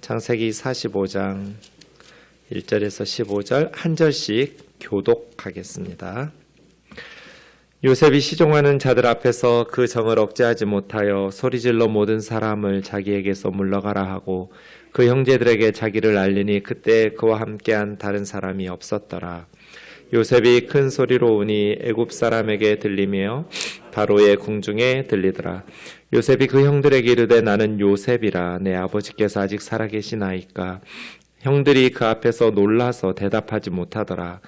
창세기 45장 1절에서 15절 한 절씩 교독하겠습니다. 요셉이 시종하는 자들 앞에서 그 정을 억제하지 못하여 소리질러 모든 사람을 자기에게서 물러가라 하고 그 형제들에게 자기를 알리니 그때 그와 함께한 다른 사람이 없었더라. 요셉이 큰 소리로 우니 애굽 사람에게 들리며 바로의 궁중에 들리더라. 요셉이 그 형들에게 이르되 나는 요셉이라. 내 아버지께서 아직 살아계시나이까. 형들이 그 앞에서 놀라서 대답하지 못하더라.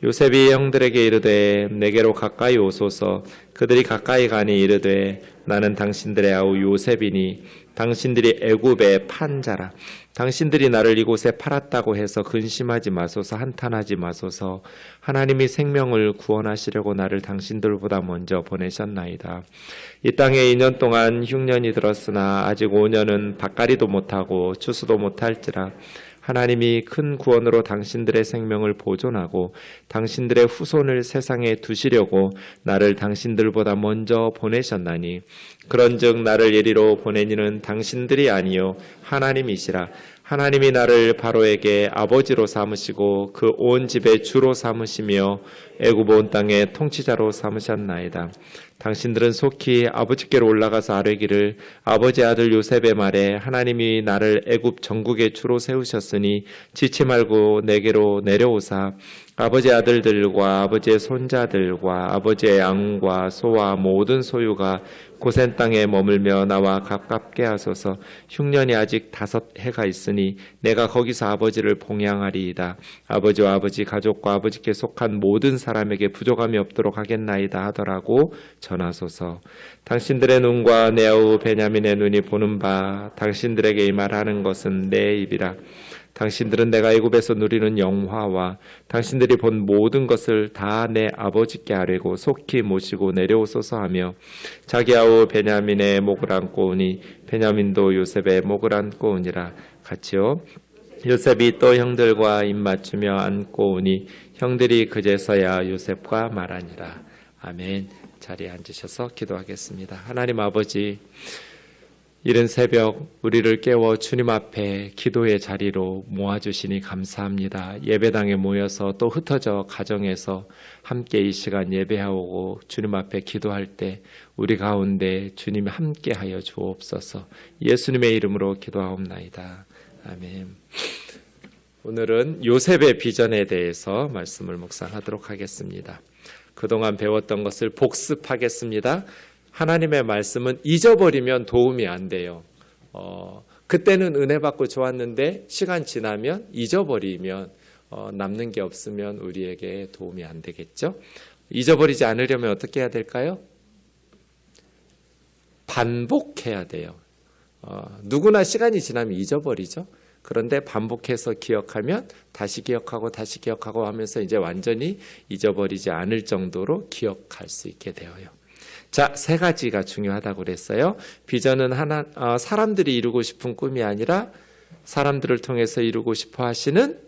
요셉이 형들에게 이르되 내게로 가까이 오소서. 그들이 가까이 가니 이르되 나는 당신들의 아우 요셉이니 당신들이 애굽의 판 자라. 당신들이 나를 이곳에 팔았다고 해서 근심하지 마소서. 한탄하지 마소서. 하나님이 생명을 구원하시려고 나를 당신들보다 먼저 보내셨나이다. 이 땅에 2년 동안 흉년이 들었으나 아직 5년은 밭갈이도 못하고 추수도 못할지라. 하나님이 큰 구원으로 당신들의 생명을 보존하고 당신들의 후손을 세상에 두시려고 나를 당신들보다 먼저 보내셨나니 그런즉 나를 이리로 보내니는 당신들이 아니요 하나님이시라. 하나님이 나를 바로에게 아버지로 삼으시고 그 온 집의 주로 삼으시며 애굽 온 땅의 통치자로 삼으셨나이다. 당신들은 속히 아버지께로 올라가서 아뢰기를 아버지 아들 요셉의 말에 하나님이 나를 애굽 전국의 주로 세우셨으니 지치 말고 내게로 내려오사 아버지 아들들과 아버지의 손자들과 아버지의 양과 소와 모든 소유가 고센 땅에 머물며 나와 가깝게 하소서. 흉년이 아직 5해가 있으니 내가 거기서 아버지를 봉양하리이다. 아버지와 아버지 가족과 아버지께 속한 모든 사람에게 부족함이 없도록 하겠나이다 하더라고 전하소서. 당신들의 눈과 내 아우 베냐민의 눈이 보는 바 당신들에게 이 말하는 것은 내 입이라. 당신들은 내가 애굽에서 누리는 영화와 당신들이 본 모든 것을 다 내 아버지께 아뢰고 속히 모시고 내려오소서 하며 자기 아우 베냐민의 목을 안고 오니 베냐민도 요셉의 목을 안고 오니라. 같이요. 요셉이 또 형들과 입맞추며 안고 오니 형들이 그제서야 요셉과 말하니라. 아멘. 자리에 앉으셔서 기도하겠습니다. 하나님 아버지, 이른 새벽 우리를 깨워 주님 앞에 기도의 자리로 모아주시니 감사합니다. 예배당에 모여서 또 흩어져 가정에서 함께 이 시간 예배하고 주님 앞에 기도할 때 우리 가운데 주님이 함께하여 주옵소서. 예수님의 이름으로 기도하옵나이다. 아멘. 오늘은 요셉의 비전에 대해서 말씀을 묵상하도록 하겠습니다. 그동안 배웠던 것을 복습하겠습니다. 하나님의 말씀은 잊어버리면 도움이 안 돼요. 그때는 은혜 받고 좋았는데 시간 지나면 잊어버리면 남는 게 없으면 우리에게 도움이 안 되겠죠. 잊어버리지 않으려면 어떻게 해야 될까요? 반복해야 돼요. 누구나 시간이 지나면 잊어버리죠. 그런데 반복해서 기억하면 다시 기억하고 다시 기억하고 하면서 이제 완전히 잊어버리지 않을 정도로 기억할 수 있게 되어요. 자, 3가지가 중요하다고 그랬어요. 비전은 사람들이 이루고 싶은 꿈이 아니라 사람들을 통해서 이루고 싶어 하시는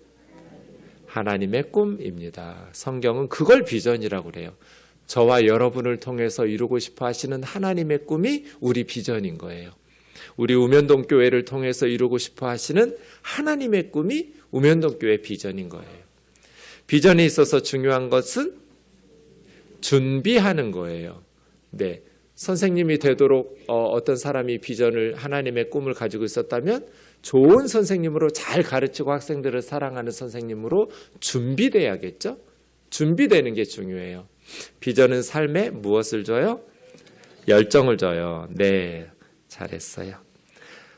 하나님의 꿈입니다. 성경은 그걸 비전이라고 그래요. 저와 여러분을 통해서 이루고 싶어 하시는 하나님의 꿈이 우리 비전인 거예요. 우리 우면동 교회를 통해서 이루고 싶어 하시는 하나님의 꿈이 우면동 교회 비전인 거예요. 비전에 있어서 중요한 것은 준비하는 거예요. 네, 선생님이 되도록 어떤 사람이 비전을 하나님의 꿈을 가지고 있었다면 좋은 선생님으로 잘 가르치고 학생들을 사랑하는 선생님으로 준비돼야겠죠. 준비되는 게 중요해요. 비전은 삶에 무엇을 줘요? 열정을 줘요. 네, 잘했어요.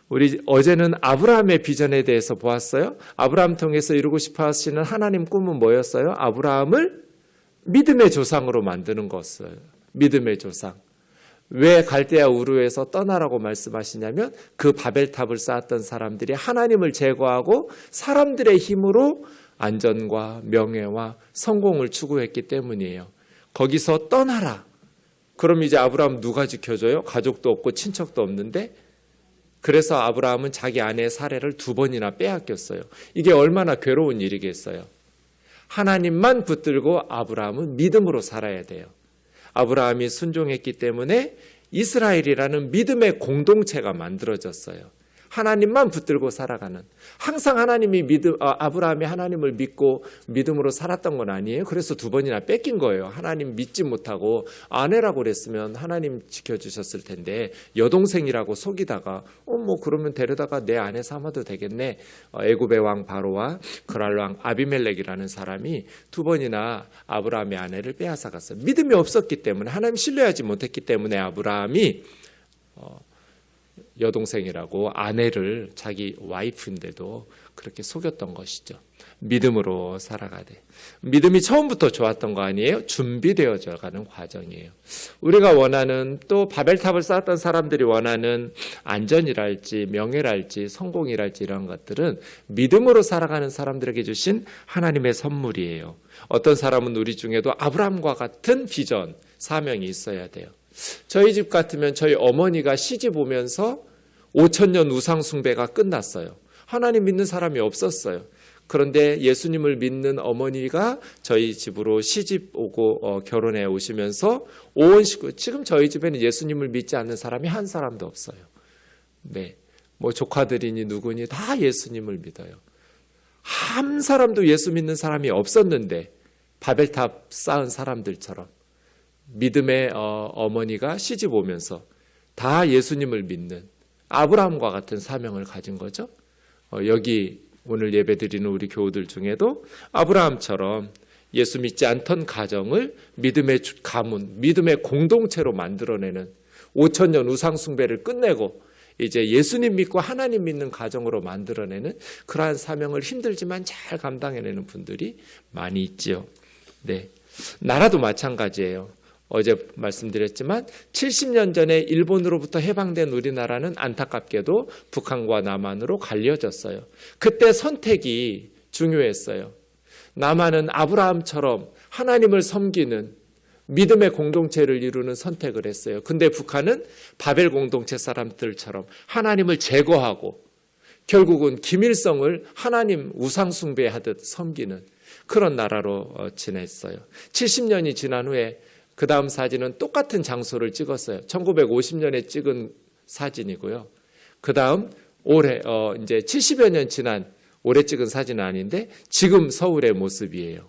우리 어제는 아브라함의 비전에 대해서 보았어요. 아브라함 통해서 이루고 싶어 하시는 하나님 꿈은 뭐였어요? 아브라함을 믿음의 조상으로 만드는 것을. 믿음의 조상. 왜 갈대아 우르에서 떠나라고 말씀하시냐면 그 바벨탑을 쌓았던 사람들이 하나님을 제거하고 사람들의 힘으로 안전과 명예와 성공을 추구했기 때문이에요. 거기서 떠나라. 그럼 이제 아브라함 누가 지켜줘요? 가족도 없고 친척도 없는데. 그래서 아브라함은 자기 아내 사례를 2번이나 빼앗겼어요. 이게 얼마나 괴로운 일이겠어요. 하나님만 붙들고 아브라함은 믿음으로 살아야 돼요. 아브라함이 순종했기 때문에 이스라엘이라는 믿음의 공동체가 만들어졌어요. 하나님만 붙들고 살아가는, 항상 아브라함이 하나님을 믿고 믿음으로 살았던 건 아니에요. 그래서 2번이나 뺏긴 거예요. 하나님 믿지 못하고 아내라고 그랬으면 하나님 지켜주셨을 텐데 여동생이라고 속이다가 뭐 그러면 데려다가 내 아내 삼아도 되겠네. 애굽의 왕 바로와 그랄 왕 아비멜렉이라는 사람이 2번이나 아브라함의 아내를 빼앗아갔어요. 믿음이 없었기 때문에, 하나님 신뢰하지 못했기 때문에 아브라함이 여동생이라고 아내를, 자기 와이프인데도 그렇게 속였던 것이죠. 믿음으로 살아가되, 믿음이 처음부터 좋았던 거 아니에요? 준비되어져 가는 과정이에요. 우리가 원하는, 또 바벨탑을 쌓았던 사람들이 원하는 안전이랄지 명예랄지 성공이랄지 이런 것들은 믿음으로 살아가는 사람들에게 주신 하나님의 선물이에요. 어떤 사람은 우리 중에도 아브라함과 같은 비전, 사명이 있어야 돼요. 저희 집 같으면 저희 어머니가 시집 오면서 5,000년 우상 숭배가 끝났어요. 하나님 믿는 사람이 없었어요. 그런데 예수님을 믿는 어머니가 저희 집으로 시집 오고 결혼해 오시면서 온 식구, 지금 저희 집에는 예수님을 믿지 않는 사람이 한 사람도 없어요. 네, 뭐 조카들이니 누구니 다 예수님을 믿어요. 한 사람도 예수 믿는 사람이 없었는데 바벨탑 쌓은 사람들처럼 믿음의 어머니가 시집 오면서 다 예수님을 믿는 아브라함과 같은 사명을 가진 거죠. 여기 오늘 예배드리는 우리 교우들 중에도 아브라함처럼 예수 믿지 않던 가정을 믿음의 가문, 믿음의 공동체로 만들어내는, 5,000년 우상 숭배를 끝내고 이제 예수님 믿고 하나님 믿는 가정으로 만들어내는 그러한 사명을 힘들지만 잘 감당해내는 분들이 많이 있지요. 네, 나라도 마찬가지예요. 어제 말씀드렸지만 70년 전에 일본으로부터 해방된 우리나라는 안타깝게도 북한과 남한으로 갈려졌어요. 그때 선택이 중요했어요. 남한은 아브라함처럼 하나님을 섬기는 믿음의 공동체를 이루는 선택을 했어요. 근데 북한은 바벨 공동체 사람들처럼 하나님을 제거하고 결국은 김일성을 하나님 우상 숭배하듯 섬기는 그런 나라로 지냈어요. 70년이 지난 후에 그 다음 사진은 똑같은 장소를 찍었어요. 1950년에 찍은 사진이고요. 그 다음 올해 이제 70여 년 지난 올해 찍은 사진은 아닌데 지금 서울의 모습이에요.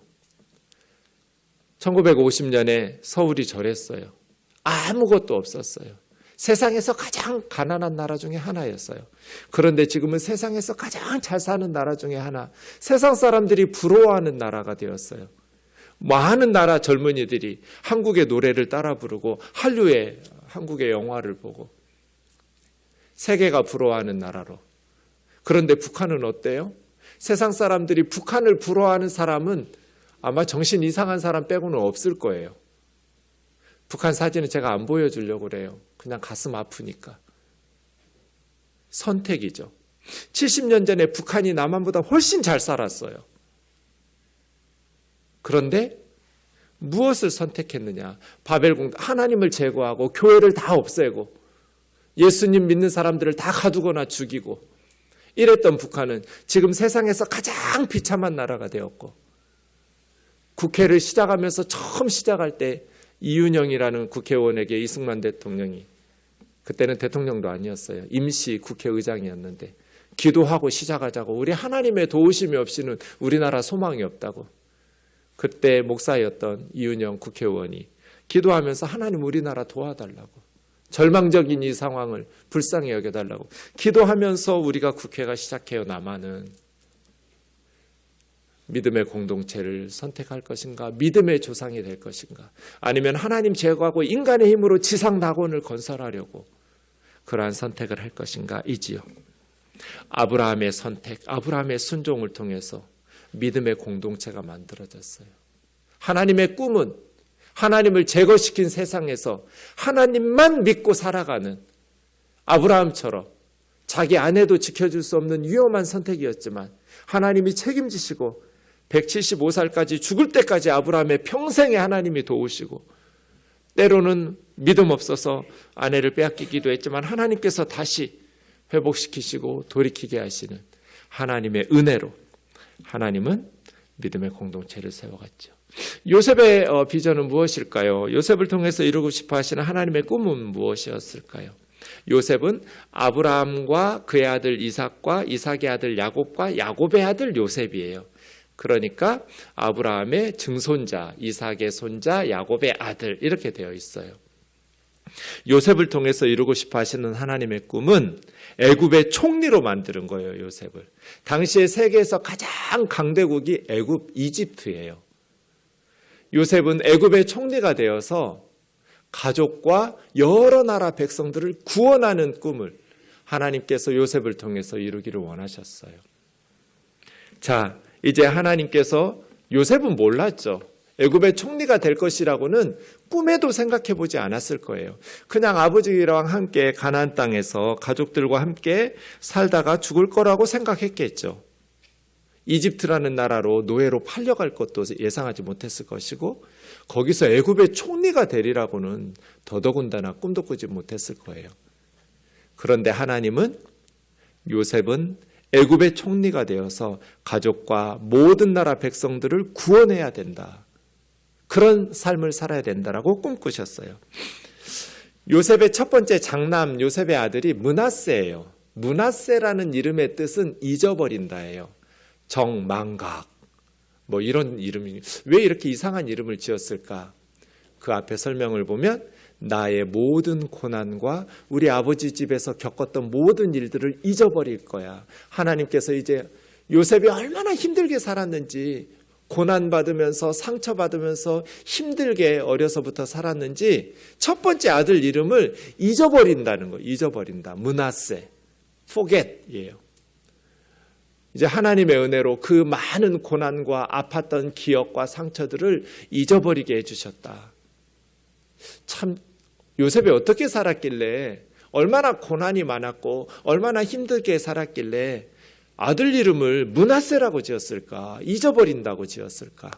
1950년에 서울이 저랬어요. 아무것도 없었어요. 세상에서 가장 가난한 나라 중에 하나였어요. 그런데 지금은 세상에서 가장 잘 사는 나라 중에 하나, 세상 사람들이 부러워하는 나라가 되었어요. 많은 나라 젊은이들이 한국의 노래를 따라 부르고 한류의 한국의 영화를 보고 세계가 부러워하는 나라로. 그런데 북한은 어때요? 세상 사람들이 북한을 부러워하는 사람은 아마 정신 이상한 사람 빼고는 없을 거예요. 북한 사진은 제가 안 보여주려고 그래요. 그냥 가슴 아프니까. 선택이죠. 70년 전에 북한이 남한보다 훨씬 잘 살았어요. 그런데 무엇을 선택했느냐? 하나님을 제거하고 교회를 다 없애고 예수님 믿는 사람들을 다 가두거나 죽이고 이랬던 북한은 지금 세상에서 가장 비참한 나라가 되었고, 국회를 시작하면서 처음 시작할 때 이윤영이라는 국회의원에게 이승만 대통령이, 그때는 대통령도 아니었어요. 임시 국회의장이었는데 기도하고 시작하자고, 우리 하나님의 도우심이 없이는 우리나라 소망이 없다고. 그때 목사였던 이윤영 국회의원이 기도하면서 하나님 우리나라 도와달라고, 절망적인 이 상황을 불쌍히 여겨달라고 기도하면서 우리가 국회가 시작해요. 남한은 믿음의 공동체를 선택할 것인가, 믿음의 조상이 될 것인가, 아니면 하나님 제거하고 인간의 힘으로 지상 낙원을 건설하려고 그러한 선택을 할 것인가 이지요. 아브라함의 선택, 아브라함의 순종을 통해서 믿음의 공동체가 만들어졌어요. 하나님의 꿈은 하나님을 제거시킨 세상에서 하나님만 믿고 살아가는 아브라함처럼 자기 아내도 지켜줄 수 없는 위험한 선택이었지만 하나님이 책임지시고 175살까지 죽을 때까지 아브라함의 평생에 하나님이 도우시고, 때로는 믿음 없어서 아내를 빼앗기기도 했지만 하나님께서 다시 회복시키시고 돌이키게 하시는 하나님의 은혜로 하나님은 믿음의 공동체를 세워갔죠. 요셉의 비전은 무엇일까요? 요셉을 통해서 이루고 싶어 하시는 하나님의 꿈은 무엇이었을까요? 요셉은 아브라함과 그의 아들 이삭과 이삭의 아들 야곱과 야곱의 아들 요셉이에요. 그러니까 아브라함의 증손자, 이삭의 손자, 야곱의 아들 이렇게 되어 있어요. 요셉을 통해서 이루고 싶어 하시는 하나님의 꿈은 애굽의 총리로 만드는 거예요. 요셉을. 당시에 세계에서 가장 강대국이 애굽, 이집트예요. 요셉은 애굽의 총리가 되어서 가족과 여러 나라 백성들을 구원하는 꿈을 하나님께서 요셉을 통해서 이루기를 원하셨어요. 자, 이제 하나님께서 요셉은 몰랐죠. 애굽의 총리가 될 것이라고는 꿈에도 생각해 보지 않았을 거예요. 그냥 아버지랑 함께 가나안 땅에서 가족들과 함께 살다가 죽을 거라고 생각했겠죠. 이집트라는 나라로 노예로 팔려갈 것도 예상하지 못했을 것이고 거기서 애굽의 총리가 되리라고는 더더군다나 꿈도 꾸지 못했을 거예요. 그런데 하나님은 요셉은 애굽의 총리가 되어서 가족과 모든 나라 백성들을 구원해야 된다. 그런 삶을 살아야 된다라고 꿈꾸셨어요. 요셉의 첫 번째 장남 요셉의 아들이 므낫세예요. 므낫세라는 이름의 뜻은 잊어버린다예요. 정망각 뭐 이런 이름이 왜 이렇게 이상한 이름을 지었을까? 그 앞에 설명을 보면 나의 모든 고난과 우리 아버지 집에서 겪었던 모든 일들을 잊어버릴 거야. 하나님께서 이제 요셉이 얼마나 힘들게 살았는지 고난받으면서 상처받으면서 힘들게 어려서부터 살았는지 첫 번째 아들 이름을 잊어버린다는 거예요. 잊어버린다. 므낫세. forget이에요. 이제 하나님의 은혜로 그 많은 고난과 아팠던 기억과 상처들을 잊어버리게 해주셨다. 참 요셉이 어떻게 살았길래 얼마나 고난이 많았고 얼마나 힘들게 살았길래 아들 이름을 므낫세라고 지었을까? 잊어버린다고 지었을까?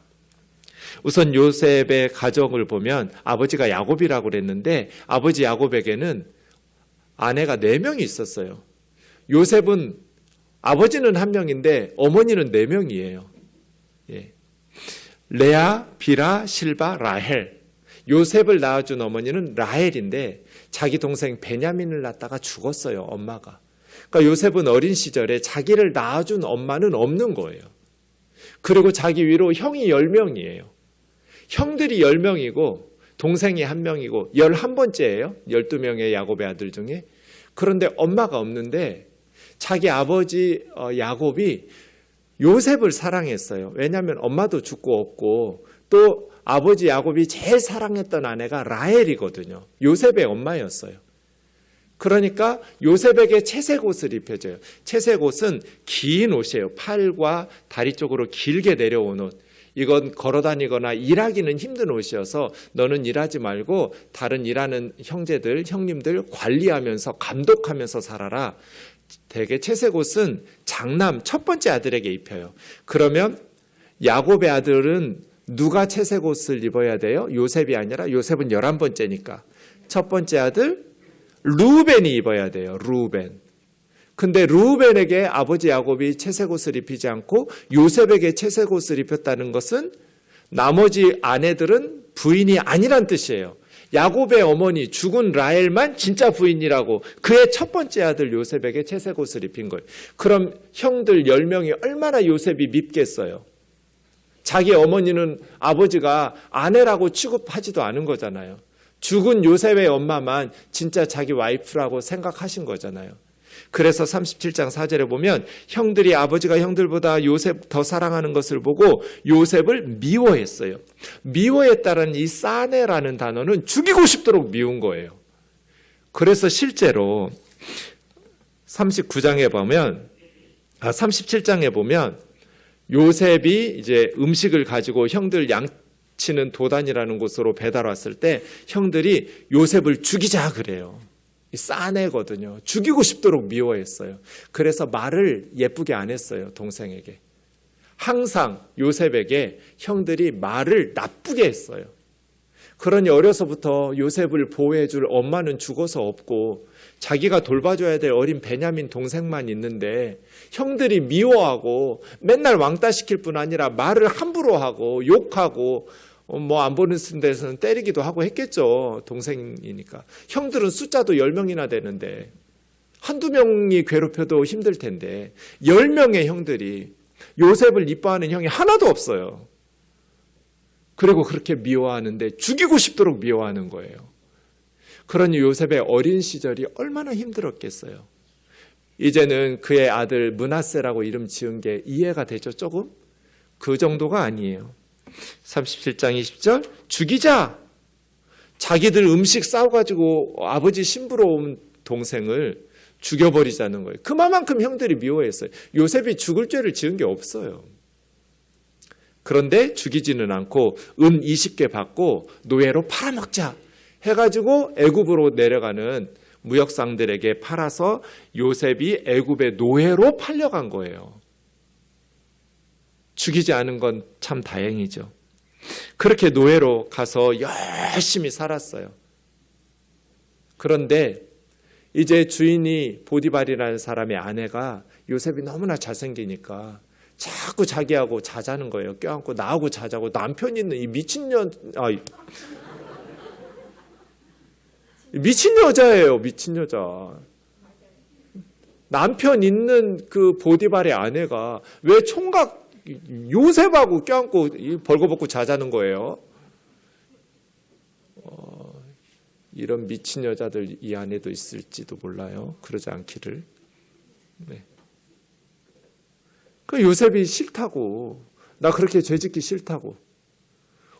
우선 요셉의 가정을 보면 아버지가 야곱이라고 그랬는데 아버지 야곱에게는 아내가 4명이 있었어요. 요셉은 아버지는 1명인데 어머니는 4명이에요. 예. 레아, 비라, 실바, 라헬. 요셉을 낳아준 어머니는 라헬인데 자기 동생 베냐민을 낳다가 죽었어요. 엄마가. 그러니까 요셉은 어린 시절에 자기를 낳아준 엄마는 없는 거예요. 그리고 자기 위로 형이 10명이에요. 형들이 10명이고 동생이 1명이고 11번째예요. 12명의 야곱의 아들 중에. 그런데 엄마가 없는데 자기 아버지 야곱이 요셉을 사랑했어요. 왜냐하면 엄마도 죽고 없고 또 아버지 야곱이 제일 사랑했던 아내가 라헬이거든요. 요셉의 엄마였어요. 그러니까 요셉에게 채색 옷을 입혀줘요. 채색 옷은 긴 옷이에요. 팔과 다리 쪽으로 길게 내려온 옷. 이건 걸어다니거나 일하기는 힘든 옷이어서 너는 일하지 말고 다른 일하는 형제들, 형님들 관리하면서 감독하면서 살아라. 대개 채색 옷은 장남 첫 번째 아들에게 입혀요. 그러면 야곱의 아들은 누가 채색 옷을 입어야 돼요? 요셉이 아니라 요셉은 11번째니까 첫 번째 아들 루벤이 입어야 돼요. 루벤. 근데 루벤에게 아버지 야곱이 채색 옷을 입히지 않고 요셉에게 채색 옷을 입혔다는 것은 나머지 아내들은 부인이 아니란 뜻이에요. 야곱의 어머니 죽은 라헬만 진짜 부인이라고 그의 첫 번째 아들 요셉에게 채색 옷을 입힌 거예요. 그럼 형들 10명이 얼마나 요셉이 밉겠어요. 자기 어머니는 아버지가 아내라고 취급하지도 않은 거잖아요. 죽은 요셉의 엄마만 진짜 자기 와이프라고 생각하신 거잖아요. 그래서 37장 4절에 보면 형들이 아버지가 형들보다 요셉 더 사랑하는 것을 보고 요셉을 미워했어요. 미워했다는 이 싸네라는 단어는 죽이고 싶도록 미운 거예요. 그래서 실제로 37장에 보면 요셉이 이제 음식을 가지고 형들 양치는 도단이라는 곳으로 배달 왔을 때 형들이 요셉을 죽이자 그래요. 싸내거든요. 죽이고 싶도록 미워했어요. 그래서 말을 예쁘게 안 했어요. 동생에게. 항상 요셉에게 형들이 말을 나쁘게 했어요. 그러니 어려서부터 요셉을 보호해줄 엄마는 죽어서 없고 자기가 돌봐줘야 될 어린 베냐민 동생만 있는데 형들이 미워하고 맨날 왕따시킬 뿐 아니라 말을 함부로 하고 욕하고 뭐 안 보는 데서는 때리기도 하고 했겠죠. 동생이니까. 형들은 숫자도 10명이나 되는데 한두 명이 괴롭혀도 힘들 텐데 10명의 형들이 요셉을 이뻐하는 형이 하나도 없어요. 그리고 그렇게 미워하는데 죽이고 싶도록 미워하는 거예요. 그러니 요셉의 어린 시절이 얼마나 힘들었겠어요. 이제는 그의 아들 므낫세라고 이름 지은 게 이해가 되죠, 조금? 그 정도가 아니에요. 37장 20절, 죽이자! 자기들 음식 싸워가지고 아버지 심부러운 동생을 죽여버리자는 거예요. 그만큼 형들이 미워했어요. 요셉이 죽을 죄를 지은 게 없어요. 그런데 죽이지는 않고 은 20개 받고 노예로 팔아먹자 해가지고 애굽으로 내려가는 무역상들에게 팔아서 요셉이 애굽의 노예로 팔려간 거예요. 죽이지 않은 건 참 다행이죠. 그렇게 노예로 가서 열심히 살았어요. 그런데 이제 주인이 보디발이라는 사람의 아내가 요셉이 너무나 잘생기니까 자꾸 자기하고 자자는 거예요. 껴안고 나하고 자자고. 남편 있는 이 미친 미친 여자예요. 미친 여자. 남편 있는 그 보디발의 아내가 왜 총각 요셉하고 껴안고 벌거벗고 자자는 거예요. 이런 미친 여자들 이 안에도 있을지도 몰라요. 그러지 않기를. 네. 그 요셉이 싫다고. 나 그렇게 죄짓기 싫다고.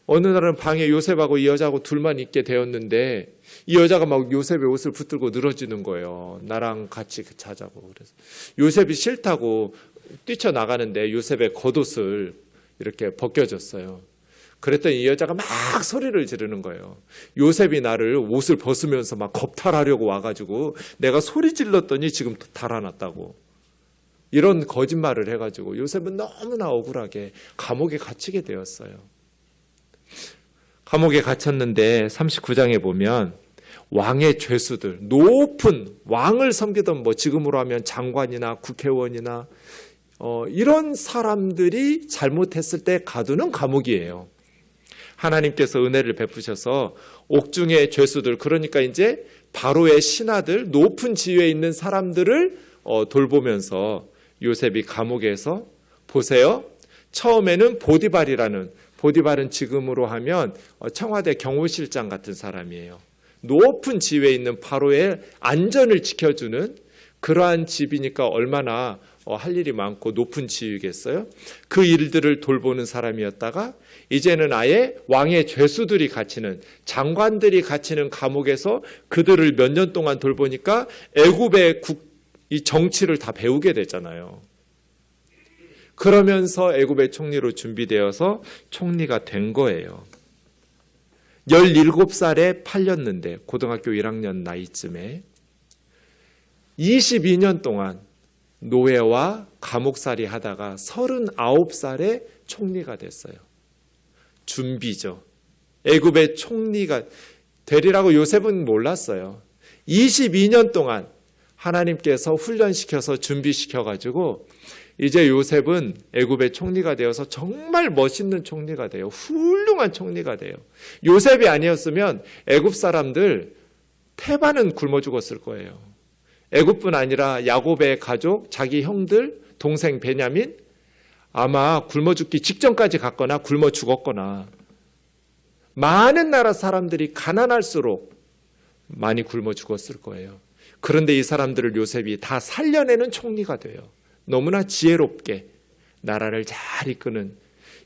어느 날은 방에 요셉하고 이 여자하고 둘만 있게 되었는데 이 여자가 막 요셉의 옷을 붙들고 늘어지는 거예요. 나랑 같이 자자고. 그래서 요셉이 싫다고 뛰쳐나가는데 요셉의 겉옷을 이렇게 벗겨줬어요. 그랬더니 이 여자가 막 소리를 지르는 거예요. 요셉이 나를 옷을 벗으면서 막 겁탈하려고 와가지고 내가 소리 질렀더니 지금 달아났다고. 이런 거짓말을 해가지고 요셉은 너무나 억울하게 감옥에 갇히게 되었어요. 감옥에 갇혔는데 39장에 보면 왕의 죄수들, 높은 왕을 섬기던 뭐 지금으로 하면 장관이나 국회의원이나 이런 사람들이 잘못했을 때 가두는 감옥이에요. 하나님께서 은혜를 베푸셔서 옥중의 죄수들, 그러니까 이제 바로의 신하들, 높은 지위에 있는 사람들을 돌보면서 요셉이 감옥에서 보세요. 처음에는 보디발은 지금으로 하면 청와대 경호실장 같은 사람이에요. 높은 지위에 있는 바로의 안전을 지켜주는 그러한 집이니까 얼마나 할 일이 많고 높은 지위겠어요? 그 일들을 돌보는 사람이었다가 이제는 아예 왕의 죄수들이 갇히는, 장관들이 갇히는 감옥에서 그들을 몇 년 동안 돌보니까 애굽의 이 정치를 다 배우게 되잖아요. 그러면서 애굽의 총리로 준비되어서 총리가 된 거예요. 17살에 팔렸는데 고등학교 1학년 나이쯤에 22년 동안 노예와 감옥살이 하다가 39살에 총리가 됐어요. 준비죠. 애굽의 총리가 되리라고 요셉은 몰랐어요. 22년 동안 하나님께서 훈련시켜서 준비시켜가지고 이제 요셉은 애굽의 총리가 되어서 정말 멋있는 총리가 돼요. 훌륭한 총리가 돼요. 요셉이 아니었으면 애굽 사람들 태반은 굶어 죽었을 거예요. 애굽뿐 아니라 야곱의 가족, 자기 형들, 동생 베냐민 아마 굶어 죽기 직전까지 갔거나 굶어 죽었거나 많은 나라 사람들이 가난할수록 많이 굶어 죽었을 거예요. 그런데 이 사람들을 요셉이 다 살려내는 총리가 돼요. 너무나 지혜롭게 나라를 잘 이끄는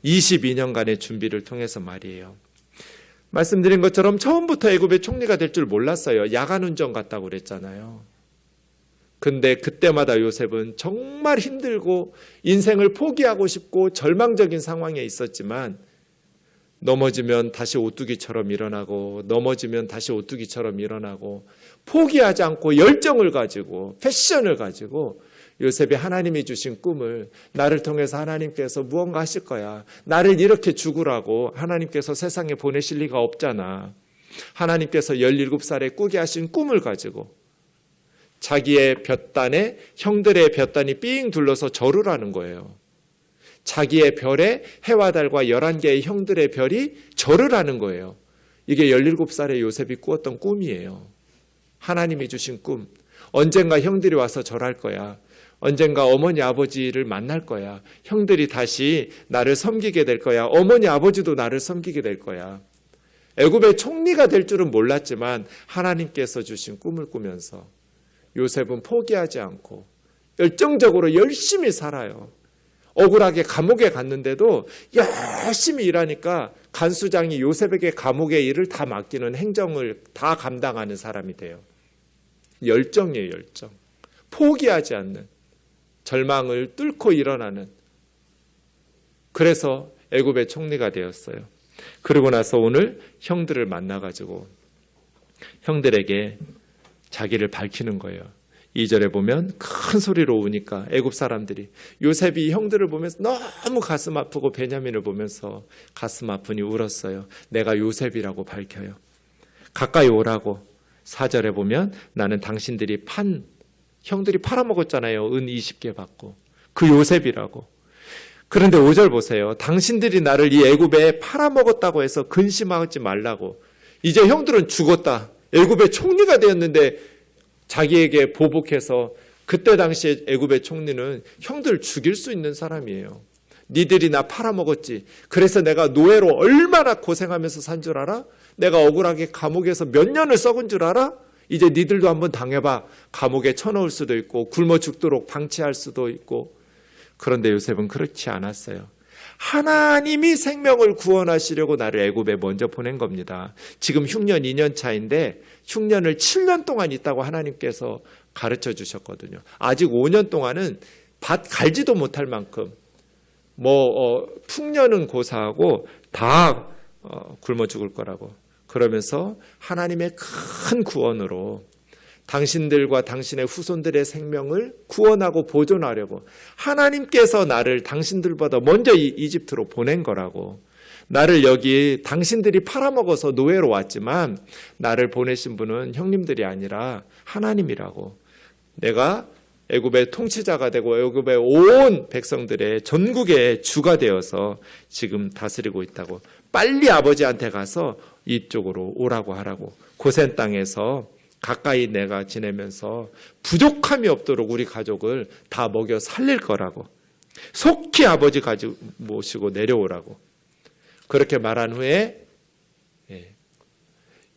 22년간의 준비를 통해서 말이에요. 말씀드린 것처럼 처음부터 애굽의 총리가 될 줄 몰랐어요. 야간 운전 같다고 그랬잖아요. 근데 그때마다 요셉은 정말 힘들고 인생을 포기하고 싶고 절망적인 상황에 있었지만 넘어지면 다시 오뚜기처럼 일어나고 넘어지면 다시 오뚜기처럼 일어나고 포기하지 않고 열정을 가지고 패션을 가지고 요셉이 하나님이 주신 꿈을 나를 통해서 하나님께서 무언가 하실 거야. 나를 이렇게 죽으라고 하나님께서 세상에 보내실 리가 없잖아. 하나님께서 17살에 꾸게 하신 꿈을 가지고 자기의 볕단에 형들의 볕단이 삥 둘러서 절을 하는 거예요. 자기의 별에 해와 달과 11개의 형들의 별이 절을 하는 거예요. 이게 17살의 요셉이 꾸었던 꿈이에요. 하나님이 주신 꿈. 언젠가 형들이 와서 절할 거야. 언젠가 어머니 아버지를 만날 거야. 형들이 다시 나를 섬기게 될 거야. 어머니 아버지도 나를 섬기게 될 거야. 애굽의 총리가 될 줄은 몰랐지만 하나님께서 주신 꿈을 꾸면서 요셉은 포기하지 않고 열정적으로 열심히 살아요. 억울하게 감옥에 갔는데도 열심히 일하니까 간수장이 요셉에게 감옥의 일을 다 맡기는 행정을 다 감당하는 사람이 돼요. 열정이에요, 열정. 포기하지 않는, 절망을 뚫고 일어나는. 그래서 애굽의 총리가 되었어요. 그러고 나서 오늘 형들을 만나가지고 형들에게 자기를 밝히는 거예요. 2절에 보면 큰 소리로 우니까 애굽 사람들이 요셉이 형들을 보면서 너무 가슴 아프고 베냐민을 보면서 가슴 아프니 울었어요. 내가 요셉이라고 밝혀요. 가까이 오라고. 4절에 보면 나는 당신들이 형들이 팔아먹었잖아요. 은 20개 받고. 그 요셉이라고. 그런데 5절 보세요. 당신들이 나를 이 애굽에 팔아먹었다고 해서 근심하지 말라고. 이제 형들은 죽었다. 애굽의 총리가 되었는데 자기에게 보복해서, 그때 당시에 애굽의 총리는 형들 죽일 수 있는 사람이에요. 니들이 나 팔아먹었지. 그래서 내가 노예로 얼마나 고생하면서 산 줄 알아? 내가 억울하게 감옥에서 몇 년을 썩은 줄 알아? 이제 니들도 한번 당해봐. 감옥에 쳐넣을 수도 있고 굶어 죽도록 방치할 수도 있고. 그런데 요셉은 그렇지 않았어요. 하나님이 생명을 구원하시려고 나를 애굽에 먼저 보낸 겁니다. 지금 흉년 2년 차인데 흉년을 7년 동안 있다고 하나님께서 가르쳐 주셨거든요. 아직 5년 동안은 밭 갈지도 못할 만큼 풍년은 고사하고 다 굶어 죽을 거라고. 그러면서 하나님의 큰 구원으로 당신들과 당신의 후손들의 생명을 구원하고 보존하려고 하나님께서 나를 당신들보다 먼저 이집트로 보낸 거라고. 나를 여기 당신들이 팔아먹어서 노예로 왔지만 나를 보내신 분은 형님들이 아니라 하나님이라고. 내가 애굽의 통치자가 되고 애굽의 온 백성들의 전국의 주가 되어서 지금 다스리고 있다고. 빨리 아버지한테 가서 이쪽으로 오라고 하라고. 고센 땅에서 가까이 내가 지내면서 부족함이 없도록 우리 가족을 다 먹여 살릴 거라고. 속히 아버지 가지고 모시고 내려오라고. 그렇게 말한 후에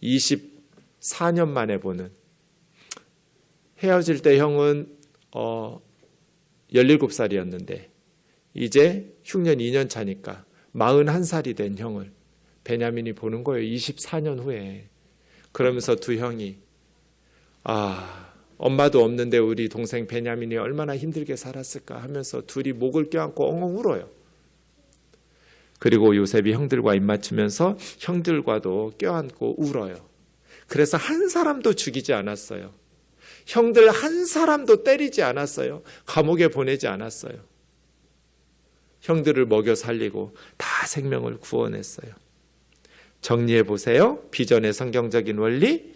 24년 만에 보는, 헤어질 때 형은 17살이었는데 이제 흉년 2년 차니까 41살이 된 형을 베냐민이 보는 거예요. 24년 후에. 그러면서 두 형이 엄마도 없는데 우리 동생 베냐민이 얼마나 힘들게 살았을까 하면서 둘이 목을 껴안고 엉엉 울어요. 그리고 요셉이 형들과 입맞추면서 형들과도 껴안고 울어요. 그래서 한 사람도 죽이지 않았어요. 형들 한 사람도 때리지 않았어요. 감옥에 보내지 않았어요. 형들을 먹여 살리고 다 생명을 구원했어요. 정리해 보세요. 비전의 성경적인 원리.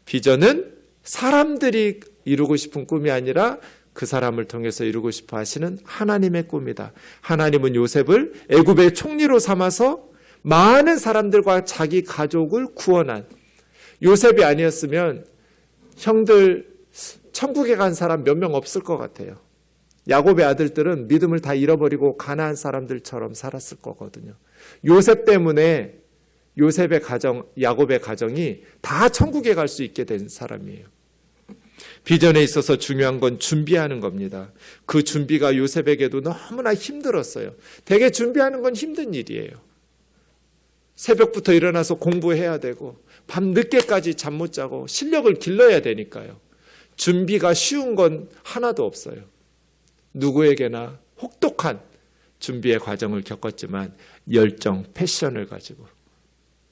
비전은 사람들이 이루고 싶은 꿈이 아니라 그 사람을 통해서 이루고 싶어 하시는 하나님의 꿈이다. 하나님은 요셉을 애굽의 총리로 삼아서 많은 사람들과 자기 가족을 구원한, 요셉이 아니었으면 형들 천국에 간 사람 몇 명 없을 것 같아요. 야곱의 아들들은 믿음을 다 잃어버리고 가나안 사람들처럼 살았을 거거든요. 요셉 때문에 요셉의 가정, 야곱의 가정이 다 천국에 갈 수 있게 된 사람이에요. 비전에 있어서 중요한 건 준비하는 겁니다. 그 준비가 요셉에게도 너무나 힘들었어요. 되게 준비하는 건 힘든 일이에요. 새벽부터 일어나서 공부해야 되고 밤 늦게까지 잠 못 자고 실력을 길러야 되니까요. 준비가 쉬운 건 하나도 없어요. 누구에게나 혹독한 준비의 과정을 겪었지만 열정, 패션을 가지고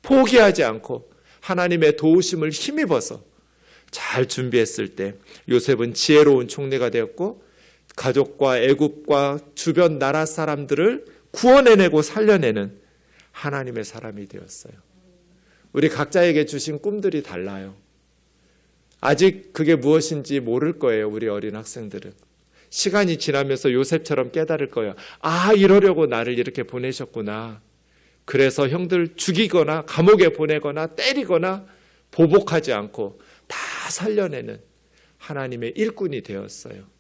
포기하지 않고 하나님의 도우심을 힘입어서 잘 준비했을 때 요셉은 지혜로운 총리가 되었고 가족과 애굽과 주변 나라 사람들을 구원해내고 살려내는 하나님의 사람이 되었어요. 우리 각자에게 주신 꿈들이 달라요. 아직 그게 무엇인지 모를 거예요. 우리 어린 학생들은. 시간이 지나면서 요셉처럼 깨달을 거예요. 아, 이러려고 나를 이렇게 보내셨구나. 그래서 형들 죽이거나 감옥에 보내거나 때리거나 보복하지 않고 다 살려내는 하나님의 일꾼이 되었어요.